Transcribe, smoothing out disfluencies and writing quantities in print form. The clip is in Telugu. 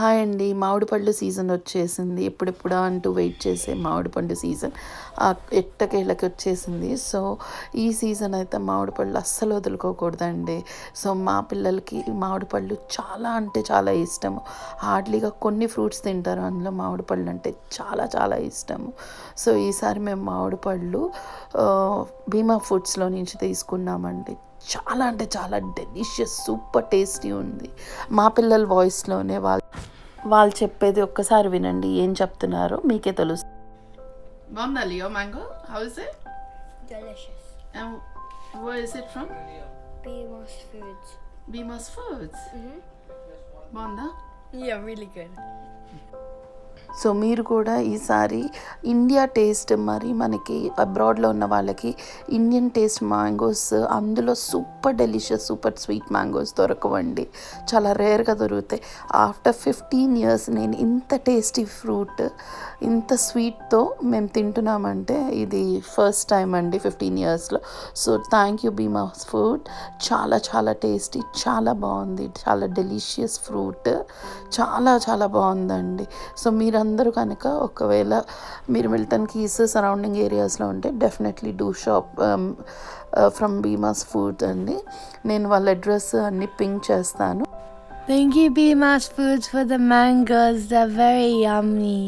హాయ్ అండి. మామిడి పళ్ళు సీజన్ వచ్చేసింది. ఎప్పుడెప్పుడా అంటూ వెయిట్ చేసే మామిడి పండు సీజన్ ఎట్టకేళ్ళకి వచ్చేసింది. సో ఈ సీజన్ అయితే మామిడి పళ్ళు అస్సలు వదులుకోకూడదండి. సో మా పిల్లలకి మామిడి పళ్ళు చాలా అంటే చాలా ఇష్టము. హార్డ్లీగా కొన్ని ఫ్రూట్స్ తింటారు, అందులో మామిడి పళ్ళు అంటే చాలా చాలా ఇష్టము. సో ఈసారి మేము మామిడి పళ్ళు భీమా ఫుడ్స్లో నుంచి తీసుకున్నామండి. చాలా అంటే చాలా డెలిషియస్, సూపర్ టేస్టీ ఉంది. మా పిల్లల వాయిస్లోనే వాళ్ళు చెప్పేది ఒక్కసారి వినండి, ఏం చెప్తున్నారో మీకే తెలుస్తుంది. బాగుందా Leo mango? How is it? Delicious. And where is it from? Beamos Foods. Beamos Foods. బాగుందా? Yeah, really good. సో మీరు కూడా ఈసారి ఇండియా టేస్ట్, మరి మనకి అబ్రాడ్లో ఉన్న వాళ్ళకి ఇండియన్ టేస్ట్ మ్యాంగోస్, అందులో super delicious super sweet mangoes దొరకవండి, చాలా రేర్గా దొరుకుతాయి. ఆఫ్టర్ 15 years నేను ఇంత టేస్టీ ఫ్రూట్ ఇంత స్వీట్తో మేము తింటున్నామంటే ఇది ఫస్ట్ టైం అండి 15 yearsలో. So thank you Bheema food. చాలా చాలా టేస్టీ, చాలా బాగుంది, చాలా డెలిషియస్ ఫ్రూట్, చాలా చాలా బాగుందండి. సో మీరందరూ కనుక ఒకవేళ మీరు మిల్టన్ కీస్ సరౌండింగ్ ఏరియాస్లో ఉంటే definitely do shop from Bhimas food అండి. నేను వాళ్ళ అడ్రస్ అన్ని పింక్ చేస్తాను. Thank you, Beamos Foods, for the mangoes. They're very yummy.